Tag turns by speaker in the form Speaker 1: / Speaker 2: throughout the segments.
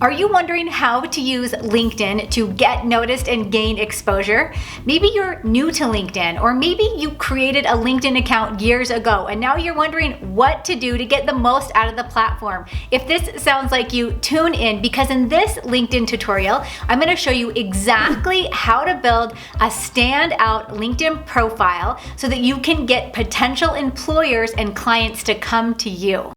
Speaker 1: Are you wondering how to use LinkedIn to get noticed and gain exposure? Maybe you're new to LinkedIn, or maybe you created a LinkedIn account years ago and now you're wondering what to do to get the most out of the platform. If this sounds like you, tune in, because in this LinkedIn tutorial, I'm going to show you exactly how to build a standout LinkedIn profile so that you can get potential employers and clients to come to you.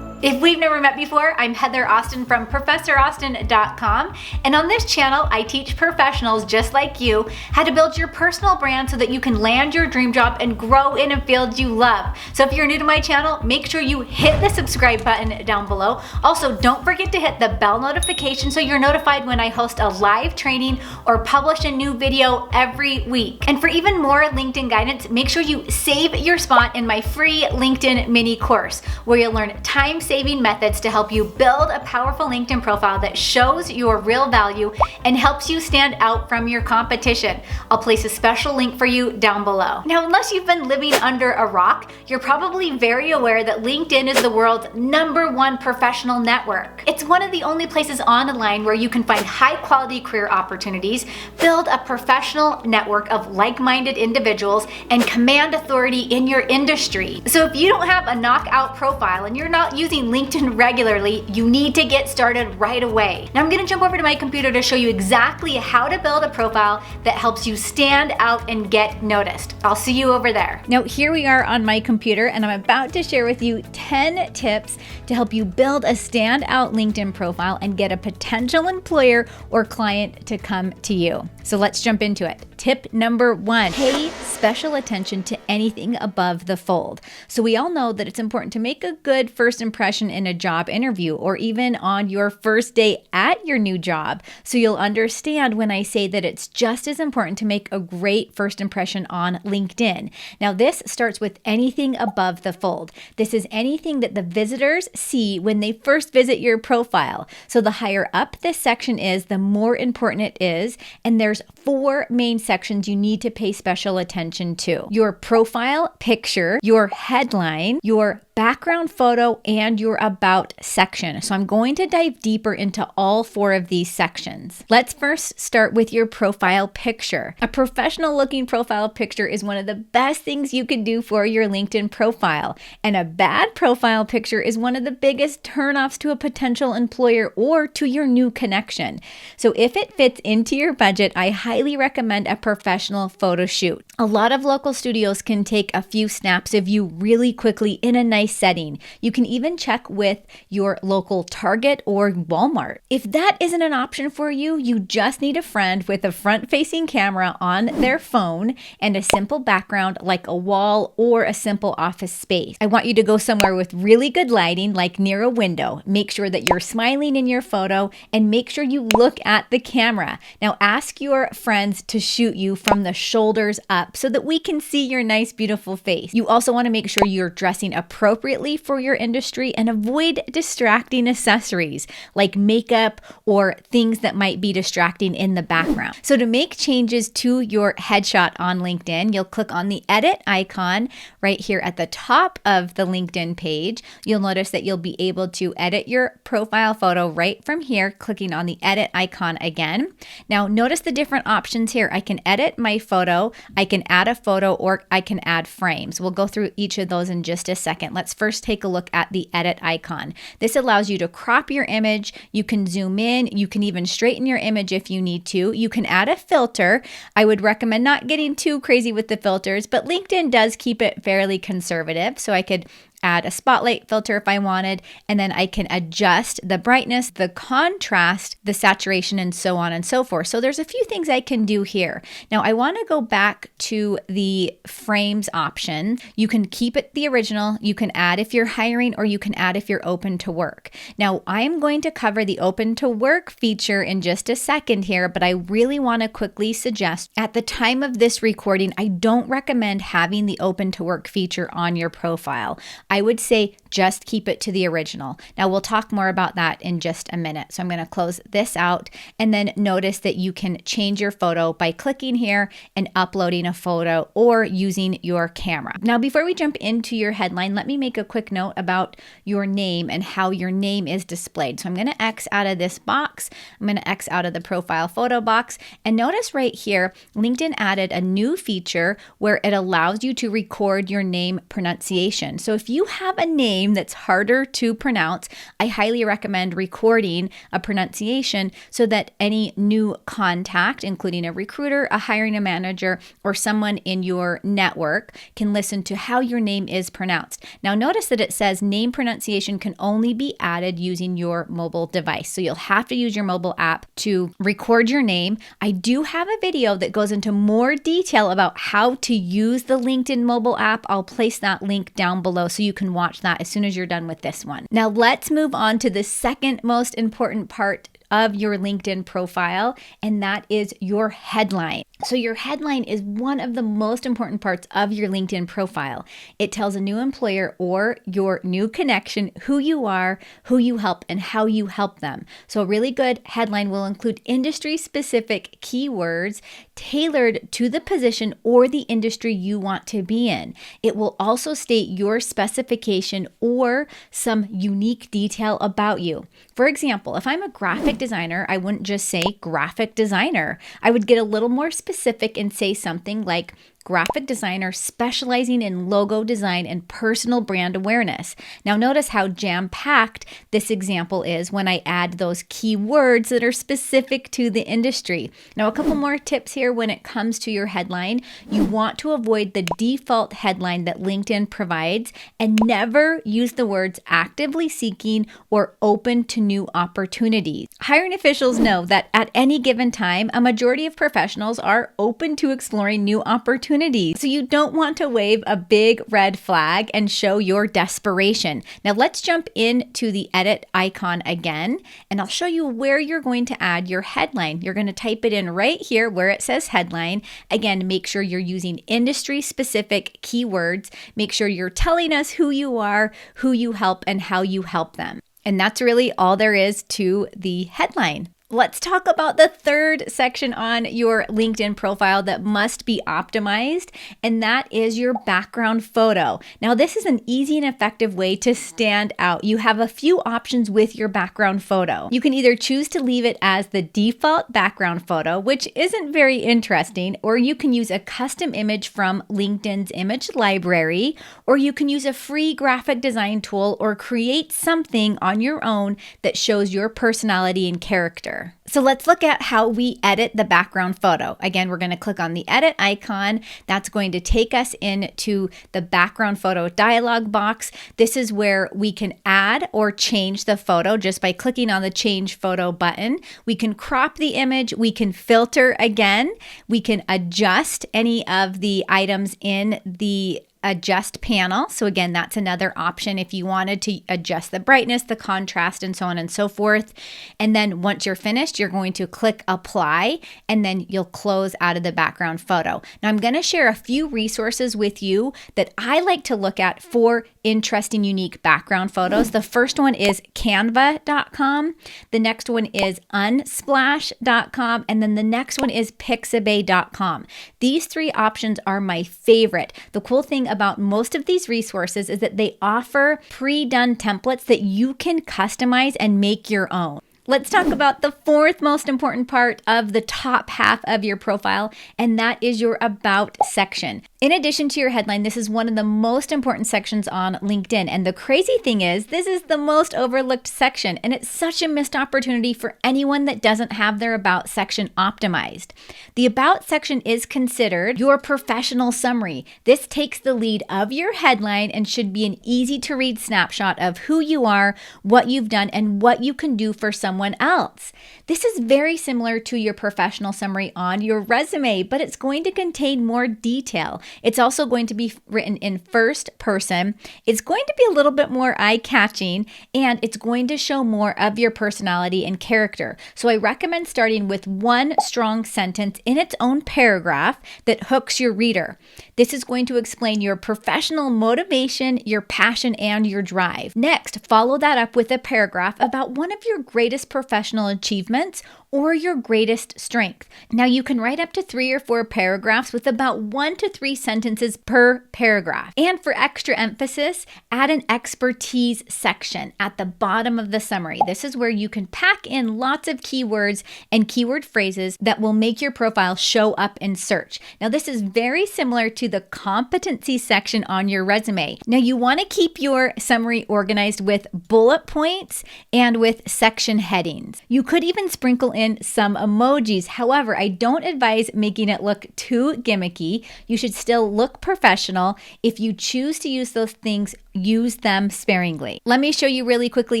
Speaker 1: If we've never met before, I'm Heather Austin from ProfessorAustin.com, and on this channel, I teach professionals just like you how to build your personal brand so that you can land your dream job and grow in a field you love. So if you're new to my channel, make sure you hit the subscribe button down below. Also, don't forget to hit the bell notification so you're notified when I host a live training or publish a new video every week. And for even more LinkedIn guidance, make sure you save your spot in my free LinkedIn mini course, where you'll learn time-saving methods to help you build a powerful LinkedIn profile that shows your real value and helps you stand out from your competition. I'll place a special link for you down below. Now, unless you've been living under a rock, you're probably very aware that LinkedIn is the world's #1 professional network. It's one of the only places online where you can find high-quality career opportunities, build a professional network of like-minded individuals, and command authority in your industry. So if you don't have a knockout profile and you're not using LinkedIn regularly, you need to get started right away. Now I'm going to jump over to my computer to show you exactly how to build a profile that helps you stand out and get noticed. I'll see you over there. Now here we are on my computer, and I'm about to share with you 10 tips to help you build a standout LinkedIn profile and get a potential employer or client to come to you. So let's jump into it. Tip number 1, pay special attention to anything above the fold. So we all know that it's important to make a good first impression in a job interview or even on your first day at your new job. So you'll understand when I say that it's just as important to make a great first impression on LinkedIn. Now this starts with anything above the fold. This is anything that the visitors see when they first visit your profile. So the higher up this section is, the more important it is, and there's 4 main sections you need to pay special attention to: your profile picture, your headline, your background photo, and your about section. So I'm going to dive deeper into all 4 of these sections. Let's first start with your profile picture. A professional looking profile picture is one of the best things you can do for your LinkedIn profile. And a bad profile picture is one of the biggest turnoffs to a potential employer or to your new connection. So if it fits into your budget, I highly recommend a professional photo shoot. A lot of local studios can take a few snaps of you really quickly in a nice setting. You can even check with your local Target or Walmart. If that isn't an option for you, you just need a friend with a front-facing camera on their phone and a simple background like a wall or a simple office space. I want you to go somewhere with really good lighting, like near a window. Make sure that you're smiling in your photo and make sure you look at the camera. Now ask your friends to shoot you from the shoulders up so that we can see your nice, beautiful face. You also want to make sure you're dressing appropriately for your industry and avoid distracting accessories like makeup or things that might be distracting in the background. So to make changes to your headshot on LinkedIn, you'll click on the edit icon right here at the top of the LinkedIn page. You'll notice that you'll be able to edit your profile photo right from here, clicking on the edit icon again. Now notice the different options here. I can edit my photo, I can add a photo, or I can add frames. We'll go through each of those in just a second. Let's first take a look at the edit icon. This allows you to crop your image. You can zoom in. You can even straighten your image if you need to. You can add a filter. I would recommend not getting too crazy with the filters, but LinkedIn does keep it fairly conservative. So I could add a spotlight filter if I wanted, and then I can adjust the brightness, the contrast, the saturation, and so on and so forth. So there's a few things I can do here. Now I want to go back to the frames option. You can keep it the original, you can add if you're hiring, or you can add if you're open to work. Now I'm going to cover the open to work feature in just a second here, but I really want to quickly suggest at the time of this recording, I don't recommend having the open to work feature on your profile. I would say just keep it to the original. Now we'll talk more about that in just a minute. So I'm going to close this out, and then notice that you can change your photo by clicking here and uploading a photo or using your camera. Now, before we jump into your headline, let me make a quick note about your name and how your name is displayed. So I'm going to X out of this box. I'm going to X out of the profile photo box, and notice right here, LinkedIn added a new feature where it allows you to record your name pronunciation. So if you have a name that's harder to pronounce, I highly recommend recording a pronunciation so that any new contact, including a recruiter, a hiring manager, or someone in your network, can listen to how your name is pronounced. Now notice that it says name pronunciation can only be added using your mobile device. So you'll have to use your mobile app to record your name. I do have a video that goes into more detail about how to use the LinkedIn mobile app. I'll place that link down below so you can watch that as soon as you're done with this one. Now let's move on to the second most important part of your LinkedIn profile, and that is your headline. So your headline is one of the most important parts of your LinkedIn profile. It tells a new employer or your new connection who you are, who you help, and how you help them. So a really good headline will include industry-specific keywords tailored to the position or the industry you want to be in. It will also state your specification or some unique detail about you. For example, if I'm a graphic designer, I wouldn't just say graphic designer. I would get a little more specific and say something like graphic designer specializing in logo design and personal brand awareness. Now notice how jam-packed this example is when I add those keywords that are specific to the industry. Now a couple more tips here when it comes to your headline. You want to avoid the default headline that LinkedIn provides and never use the words actively seeking or open to new opportunities. Hiring officials know that at any given time, a majority of professionals are open to exploring new opportunities. So you don't want to wave a big red flag and show your desperation. Now let's jump into the edit icon again, and I'll show you where you're going to add your headline. You're going to type it in right here where it says headline. Again, make sure you're using industry-specific keywords. Make sure you're telling us who you are, who you help, and how you help them. And that's really all there is to the headline. Let's talk about the third section on your LinkedIn profile that must be optimized, and that is your background photo. Now, this is an easy and effective way to stand out. You have a few options with your background photo. You can either choose to leave it as the default background photo, which isn't very interesting, or you can use a custom image from LinkedIn's image library, or you can use a free graphic design tool or create something on your own that shows your personality and character. So let's look at how we edit the background photo. Again, we're going to click on the edit icon. That's going to take us into the background photo dialog box. This is where we can add or change the photo just by clicking on the change photo button. We can crop the image. We can filter again. We can adjust any of the items in the adjust panel. So again, that's another option if you wanted to adjust the brightness, the contrast, and so on and so forth. And then once you're finished, you're going to click apply, and then you'll close out of the background photo. Now I'm going to share a few resources with you that I like to look at for interesting, unique background photos. The first one is canva.com. The next one is unsplash.com. And then the next one is pixabay.com. These three options are my favorite. The cool thing about most of these resources is that they offer pre-done templates that you can customize and make your own. Let's talk about the fourth most important part of the top half of your profile, and that is your About section. In addition to your headline, this is one of the most important sections on LinkedIn. And the crazy thing is, this is the most overlooked section, and it's such a missed opportunity for anyone that doesn't have their About section optimized. The About section is considered your professional summary. This takes the lead of your headline and should be an easy to read snapshot of who you are, what you've done, and what you can do for someone someone else. This is very similar to your professional summary on your resume, but it's going to contain more detail. It's also going to be written in first person. It's going to be a little bit more eye-catching, and it's going to show more of your personality and character. So I recommend starting with one strong sentence in its own paragraph that hooks your reader. This is going to explain your professional motivation, your passion, and your drive. Next, follow that up with a paragraph about one of your greatest professional achievements or your greatest strength. Now, you can write up to 3 or 4 paragraphs with about 1 to 3 sentences per paragraph. And for extra emphasis, add an expertise section at the bottom of the summary. This is where you can pack in lots of keywords and keyword phrases that will make your profile show up in search. Now, this is very similar to the competency section on your resume. Now, you want to keep your summary organized with bullet points and with section headings. You could even sprinkle in some emojis. However, I don't advise making it look too gimmicky. You should still look professional. If you choose to use those things, use them sparingly. Let me show you really quickly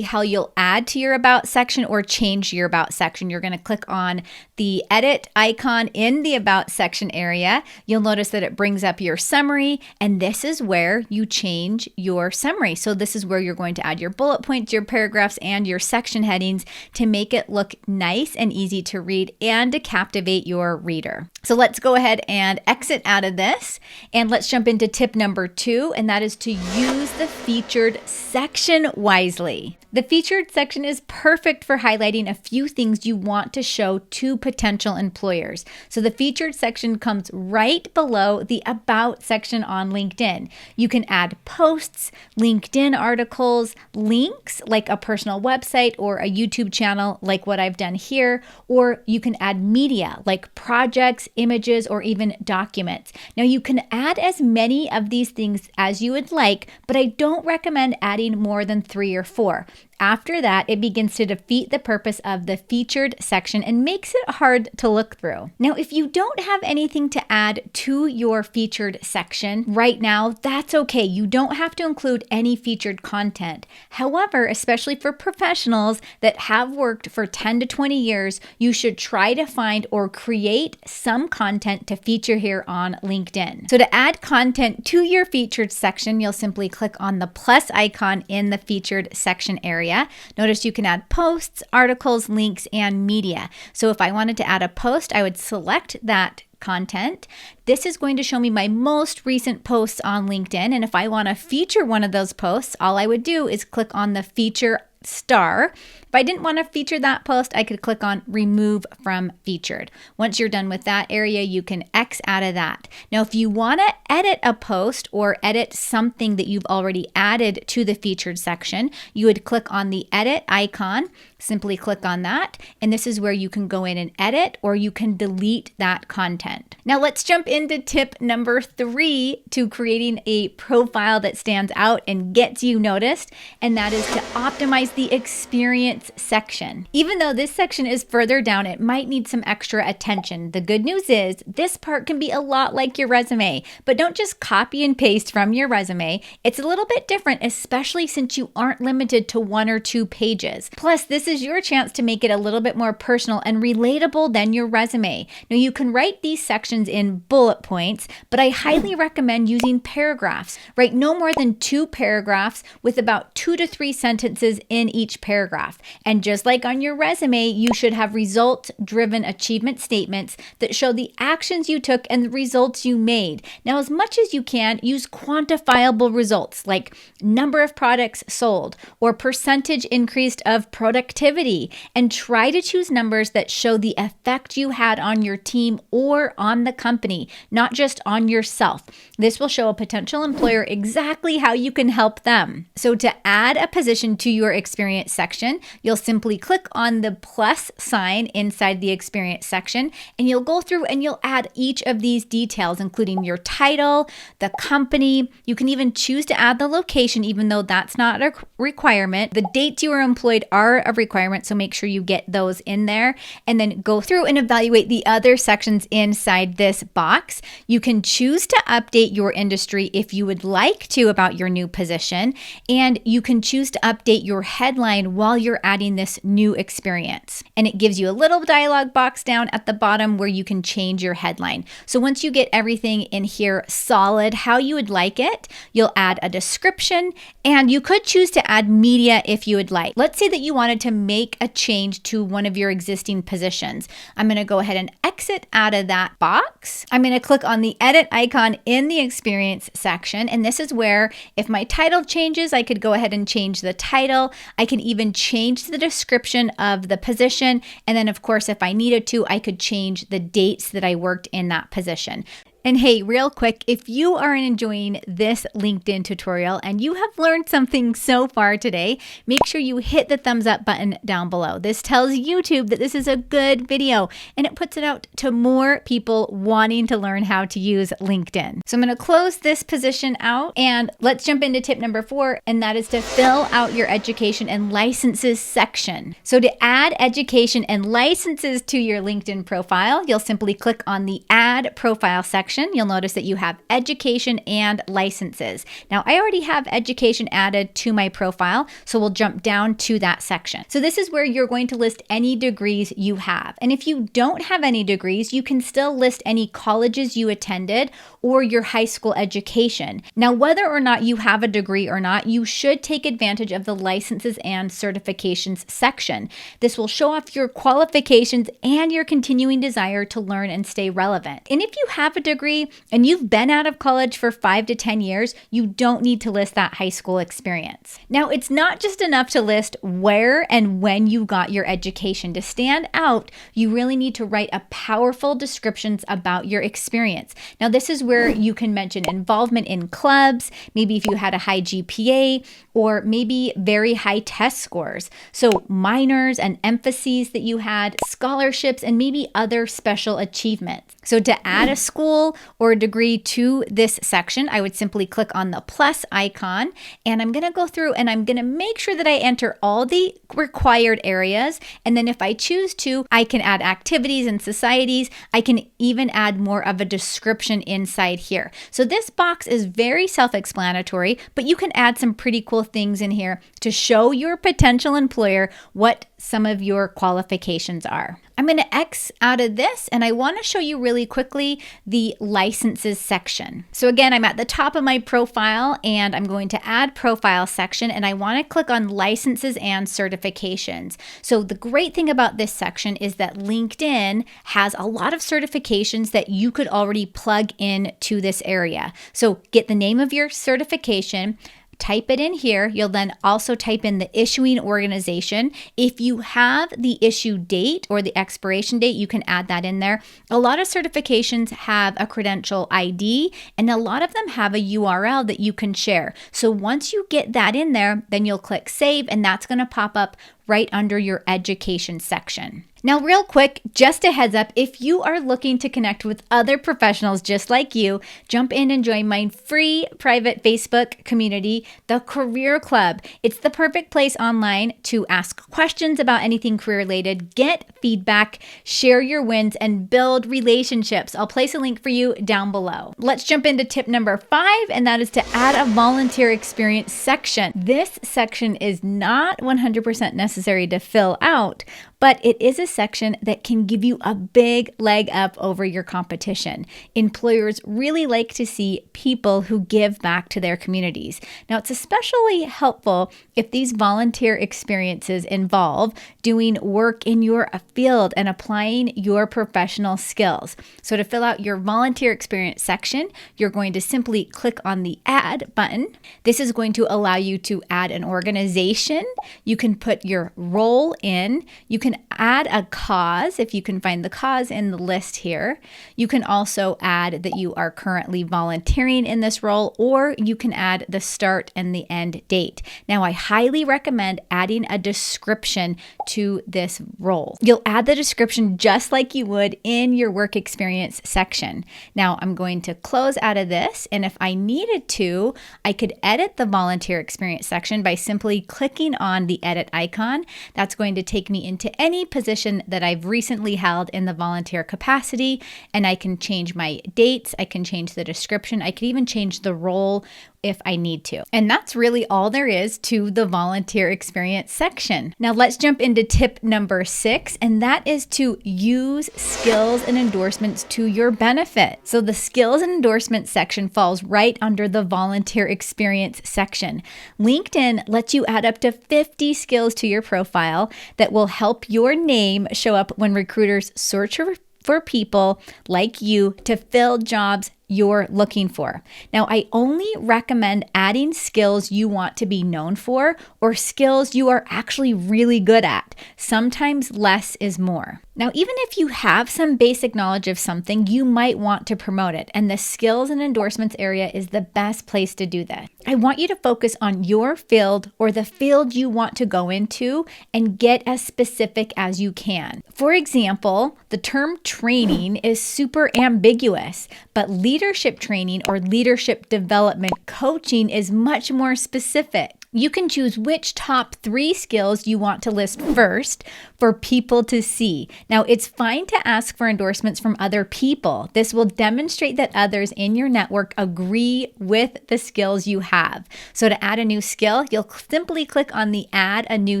Speaker 1: how you'll add to your About section or change your About section. You're going to click on the edit icon in the About section area. You'll notice that it brings up your summary, and this is where you change your summary. So this is where you're going to add your bullet points, your paragraphs, and your section headings to make it look nice and easy to read and to captivate your reader. So let's go ahead and exit out of this, and let's jump into tip number 2, and that is to use the featured section wisely. The featured section is perfect for highlighting a few things you want to show to potential employers. So the featured section comes right below the About section on LinkedIn. You can add posts, LinkedIn articles, links like a personal website or a YouTube channel like what I've done here, or you can add media like projects, images, or even documents. Now you can add as many of these things as you would like, but I don't recommend adding more than 3 or 4. After that, it begins to defeat the purpose of the featured section and makes it hard to look through. Now, if you don't have anything to add to your featured section right now, that's okay. You don't have to include any featured content. However, especially for professionals that have worked for 10 to 20 years, you should try to find or create some content to feature here on LinkedIn. So to add content to your featured section, you'll simply click on the plus icon in the featured section area. Notice you can add posts, articles, links, and media. So if I wanted to add a post, I would select that content. This is going to show me my most recent posts on LinkedIn. And if I want to feature one of those posts, all I would do is click on the feature star. If I didn't want to feature that post, I could click on remove from featured. Once you're done with that area, you can X out of that. Now, if you want to edit a post or edit something that you've already added to the featured section, you would click on the edit icon, simply click on that, and this is where you can go in and edit, or you can delete that content. Now let's jump into tip number 3 to creating a profile that stands out and gets you noticed, and that is to optimize the experience section. Even though this section is further down, it might need some extra attention. The good news is this part can be a lot like your resume, but don't just copy and paste from your resume. It's a little bit different, especially since you aren't limited to 1 or 2 pages. Plus, this is your chance to make it a little bit more personal and relatable than your resume. Now, you can write these sections in bullet points, but I highly recommend using paragraphs. Write no more than 2 paragraphs with about 2 to 3 sentences in each paragraph. And just like on your resume, you should have results-driven achievement statements that show the actions you took and the results you made. Now, as much as you can, use quantifiable results like number of products sold or percentage increased of productivity, and try to choose numbers that show the effect you had on your team or on the company, not just on yourself. This will show a potential employer exactly how you can help them. So to add a position to your experience section, you'll simply click on the plus sign inside the experience section, and you'll go through and you'll add each of these details, including your title, the company. You can even choose to add the location, even though that's not a requirement. The dates you were employed are a requirement, so make sure you get those in there, and then go through and evaluate the other sections inside this box. You can choose to update your industry if you would like to about your new position, and you can choose to update your headline while you're adding this new experience. And it gives you a little dialog box down at the bottom where you can change your headline. So once you get everything in here solid, how you would like it, you'll add a description, and you could choose to add media if you would like. Let's say that you wanted to make a change to one of your existing positions. I'm going to go ahead and exit out of that box. I'm going to click on the edit icon in the experience section, and this is where if my title changes, I could go ahead and change the title. I can even change the description of the position, and then of course if I needed to, I could change the dates that I worked in that position. And hey, real quick, if you are enjoying this LinkedIn tutorial and you have learned something so far today, make sure you hit the thumbs up button down below. This tells YouTube that this is a good video and it puts it out to more people wanting to learn how to use LinkedIn. So I'm going to close this position out and let's jump into tip number 4, and that is to fill out your education and licenses section. So to add education and licenses to your LinkedIn profile, you'll simply click on the Add Profile section. You'll notice that you have education and licenses. Now, I already have education added to my profile, so we'll jump down to that section. So this is where you're going to list any degrees you have. And if you don't have any degrees, you can still list any colleges you attended or your high school education. Now, whether or not you have a degree or not, you should take advantage of the licenses and certifications section. This will show off your qualifications and your continuing desire to learn and stay relevant. And if you have a degree and you've been out of college for 5 to 10 years, you don't need to list that high school experience. Now, it's not just enough to list where and when you got your education. To stand out, you really need to write a powerful descriptions about your experience. Now, this is where you can mention involvement in clubs, maybe if you had a high GPA, or maybe very high test scores. So minors and emphases that you had, scholarships, and maybe other special achievements. So to add a school or a degree to this section, I would simply click on the plus icon, and I'm going to go through and I'm going to make sure that I enter all the required areas. And then if I choose to, I can add activities and societies. I can even add more of a description inside here. So this box is very self-explanatory, but you can add some pretty cool things in here to show your potential employer what some of your qualifications are. I'm going to X out of this, and I want to show you really quickly the licenses section. So again, I'm at the top of my profile and I'm going to add profile section, and I want to click on licenses and certifications. So the great thing about this section is that LinkedIn has a lot of certifications that you could already plug in to this area. So get the name of your certification, type it in here. You'll then also type in the issuing organization. If you have the issue date or the expiration date, you can add that in there. A lot of certifications have a credential ID, and a lot of them have a URL that you can share. So once you get that in there, then you'll click save, and that's going to pop up right under your education section. Now, real quick, just a heads up, if you are looking to connect with other professionals just like you, jump in and join my free private Facebook community, the Career Club. It's the perfect place online to ask questions about anything career related, get feedback, share your wins, and build relationships. I'll place a link for you down below. Let's jump into tip number 5, and that is to add a volunteer experience section. This section is not 100% necessary to fill out, but it is a section that can give you a big leg up over your competition. Employers really like to see people who give back to their communities. Now, it's especially helpful if these volunteer experiences involve doing work in your field and applying your professional skills. So to fill out your volunteer experience section, you're going to simply click on the Add button. This is going to allow you to add an organization. You can put your role in. You can add a cause if you can find the cause in the list here. You can also add that you are currently volunteering in this role, or you can add the start and the end date. Now, I highly recommend adding a description to this role. You'll add the description just like you would in your work experience section. Now, I'm going to close out of this, and if I needed to, I could edit the volunteer experience section by simply clicking on the edit icon. That's going to take me into any position that I've recently held in the volunteer capacity, and I can change my dates, I can change the description, I could even change the role if I need to. And that's really all there is to the volunteer experience section. Now let's jump into tip number 6, and that is to use skills and endorsements to your benefit. So the skills and endorsements section falls right under the volunteer experience section. LinkedIn lets you add up to 50 skills to your profile that will help your name show up when recruiters search for people like you to fill jobs you're looking for. Now, I only recommend adding skills you want to be known for or skills you are actually really good at. Sometimes less is more. Now, even if you have some basic knowledge of something, you might want to promote it, and the skills and endorsements area is the best place to do that. I want you to focus on your field or the field you want to go into and get as specific as you can. For example, the term training is super ambiguous, but leadership training or leadership development coaching is much more specific. You can choose which top 3 skills you want to list first for people to see. Now, it's fine to ask for endorsements from other people. This will demonstrate that others in your network agree with the skills you have. So to add a new skill, you'll simply click on the Add a New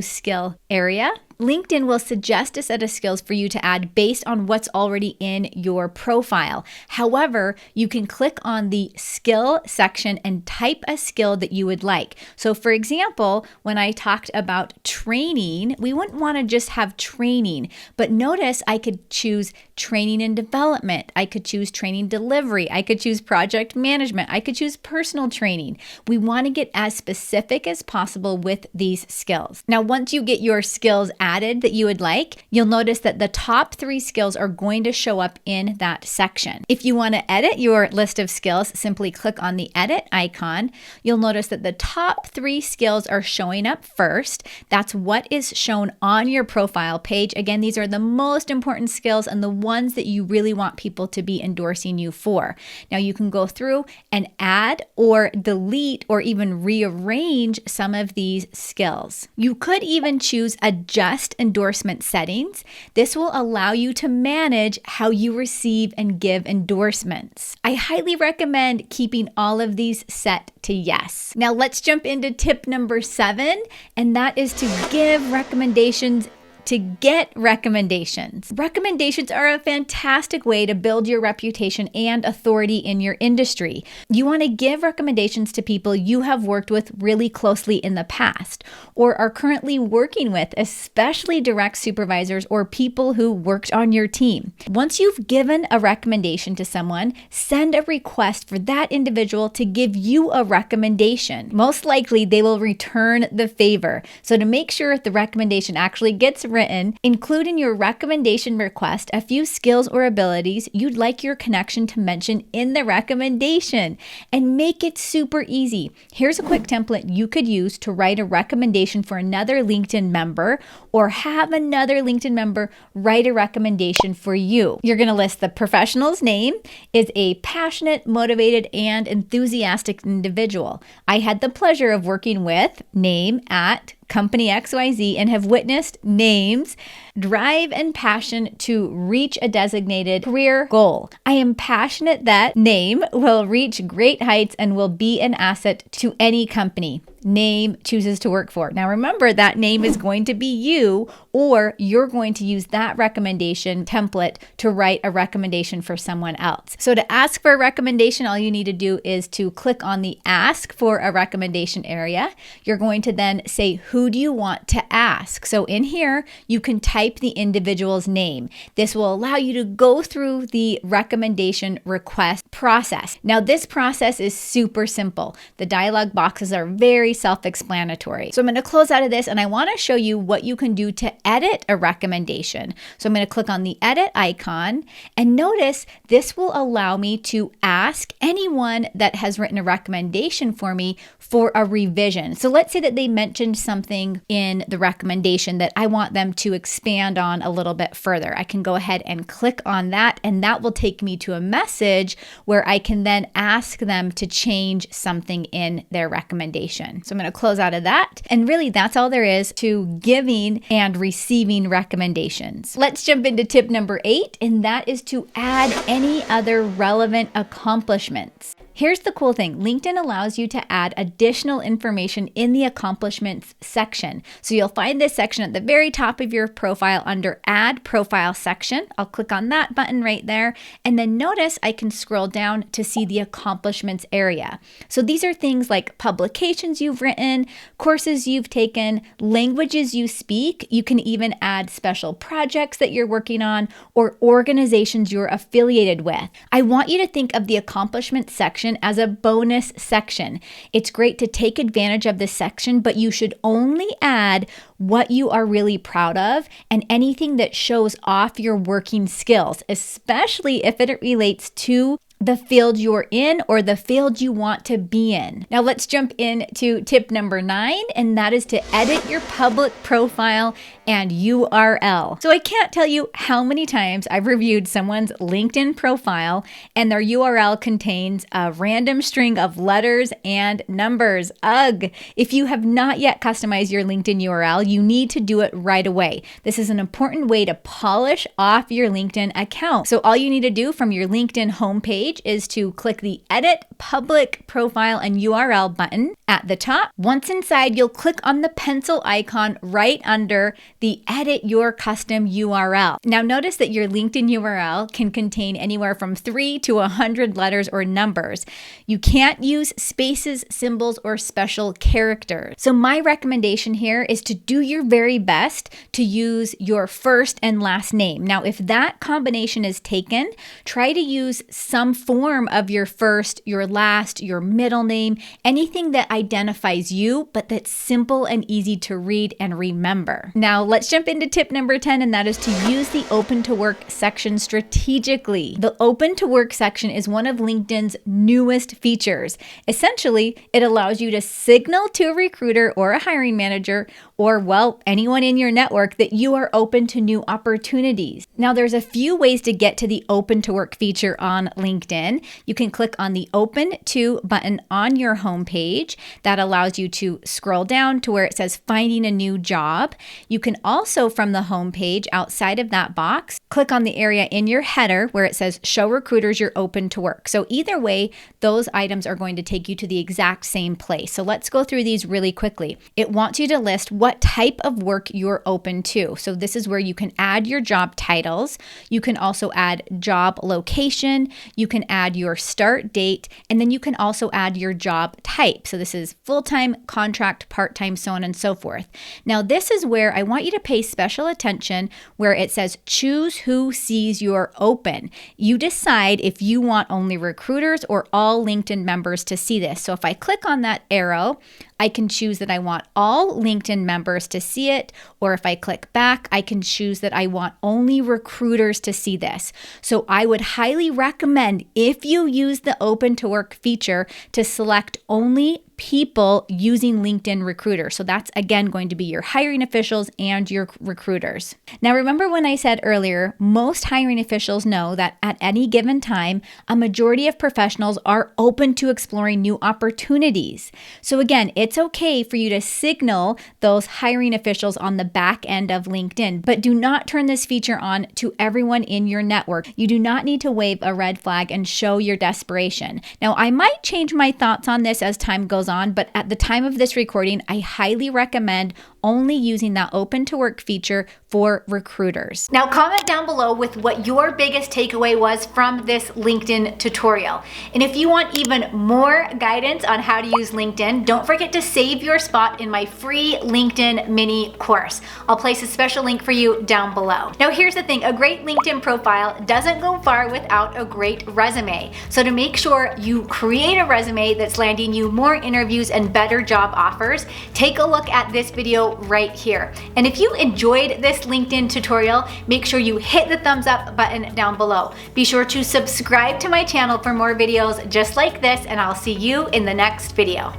Speaker 1: Skill area. LinkedIn will suggest a set of skills for you to add based on what's already in your profile. However, you can click on the skill section and type a skill that you would like. So for example, when I talked about training, we wouldn't want to just have training, but notice I could choose training and development. I could choose training delivery. I could choose project management. I could choose personal training. We want to get as specific as possible with these skills. Now, once you get your skills added that you would like, you'll notice that the top 3 skills are going to show up in that section. If you want to edit your list of skills, simply click on the edit icon. You'll notice that the top 3 skills are showing up first. That's what is shown on your profile page. Again, these are the most important skills and the ones that you really want people to be endorsing you for. Now you can go through and add or delete or even rearrange some of these skills. You could even choose adjust endorsement settings. This will allow you to manage how you receive and give endorsements. I highly recommend keeping all of these set to yes. Now let's jump into tip number 7, and that is to give recommendations to get recommendations. Recommendations are a fantastic way to build your reputation and authority in your industry. You want to give recommendations to people you have worked with really closely in the past or are currently working with, especially direct supervisors or people who worked on your team. Once you've given a recommendation to someone, send a request for that individual to give you a recommendation. Most likely, they will return the favor. So to make sure the recommendation actually gets written, include in your recommendation request a few skills or abilities you'd like your connection to mention in the recommendation, and make it super easy. Here's a quick template you could use to write a recommendation for another LinkedIn member or have another LinkedIn member write a recommendation for you. You're going to list the professional's name is a passionate, motivated, and enthusiastic individual. I had the pleasure of working with name at Company XYZ and have witnessed names, drive, and passion to reach a designated career goal. I am passionate that name will reach great heights and will be an asset to any company name chooses to work for. Now remember, that name is going to be you, or you're going to use that recommendation template to write a recommendation for someone else. So to ask for a recommendation, all you need to do is to click on the ask for a recommendation area. You're going to then say, who do you want to ask? So in here, you can type the individual's name. This will allow you to go through the recommendation request process. Now this process is super simple. The dialog boxes are very self-explanatory. So I'm going to close out of this and I want to show you what you can do to edit a recommendation. So I'm going to click on the edit icon and notice this will allow me to ask anyone that has written a recommendation for me for a revision. So let's say that they mentioned something in the recommendation that I want them to expand on a little bit further. I can go ahead and click on that, and that will take me to a message where I can then ask them to change something in their recommendation. So I'm going to close out of that. And really, that's all there is to giving and receiving recommendations. Let's jump into tip number 8, and that is to add any other relevant accomplishments. Here's the cool thing. LinkedIn allows you to add additional information in the accomplishments section. So you'll find this section at the very top of your profile under Add Profile section. I'll click on that button right there. And then notice I can scroll down to see the accomplishments area. So these are things like publications you've written, courses you've taken, languages you speak. You can even add special projects that you're working on or organizations you're affiliated with. I want you to think of the accomplishments section as a bonus section. It's great to take advantage of this section, but you should only add what you are really proud of and anything that shows off your working skills, especially if it relates to the field you're in or the field you want to be in. Now let's jump into tip number 9, and that is to edit your public profile and URL. So I can't tell you how many times I've reviewed someone's LinkedIn profile and their URL contains a random string of letters and numbers. Ugh! If you have not yet customized your LinkedIn URL, you need to do it right away. This is an important way to polish off your LinkedIn account. So all you need to do from your LinkedIn homepage is to click the Edit Public Profile and URL button at the top. Once inside, you'll click on the pencil icon right under the Edit Your Custom URL. Now notice that your LinkedIn URL can contain anywhere from 3 to 100 letters or numbers. You can't use spaces, symbols, or special characters. So my recommendation here is to do your very best to use your first and last name. Now, if that combination is taken, try to use some form of your first, your last, your middle name, anything that identifies you, but that's simple and easy to read and remember. Now, let's jump into tip number 10, and that is to use the Open to Work section strategically. The Open to Work section is one of LinkedIn's newest features. Essentially, it allows you to signal to a recruiter or a hiring manager or, well, anyone in your network that you are open to new opportunities. Now, there's a few ways to get to the Open to Work feature on LinkedIn. You can click on the Open To button on your homepage. That allows you to scroll down to where it says Finding a New Job. You can also, from the homepage outside of that box, click on the area in your header where it says Show Recruiters You're Open to Work. So either way, those items are going to take you to the exact same place. So let's go through these really quickly. It wants you to list what type of work you're open to. So this is where you can add your job titles. You can also add job location. You can add your start date, and then you can also add your job type. So this is full-time, contract, part-time, so on and so forth. Now this is where I want you to pay special attention where it says choose who sees you're open. You decide if you want only recruiters or all LinkedIn members to see this. So if I click on that arrow, I can choose that I want all LinkedIn members to see it, or if I click back, I can choose that I want only recruiters to see this. So I would highly recommend, if you use the Open to Work feature, to select only people using LinkedIn Recruiter. So that's again going to be your hiring officials and your recruiters. Now remember when I said earlier, most hiring officials know that at any given time, a majority of professionals are open to exploring new opportunities. So again, it's okay for you to signal those hiring officials on the back end of LinkedIn, but do not turn this feature on to everyone in your network. You do not need to wave a red flag and show your desperation. Now, I might change my thoughts on this as time goes on, but at the time of this recording, I highly recommend only using that Open to Work feature for recruiters. Now comment down below with what your biggest takeaway was from this LinkedIn tutorial. And if you want even more guidance on how to use LinkedIn, don't forget to save your spot in my free LinkedIn mini course. I'll place a special link for you down below. Now here's the thing, a great LinkedIn profile doesn't go far without a great resume. So to make sure you create a resume that's landing you more interviews and better job offers, take a look at this video right here. And if you enjoyed this LinkedIn tutorial, make sure you hit the thumbs up button down below. Be sure to subscribe to my channel for more videos just like this, and I'll see you in the next video.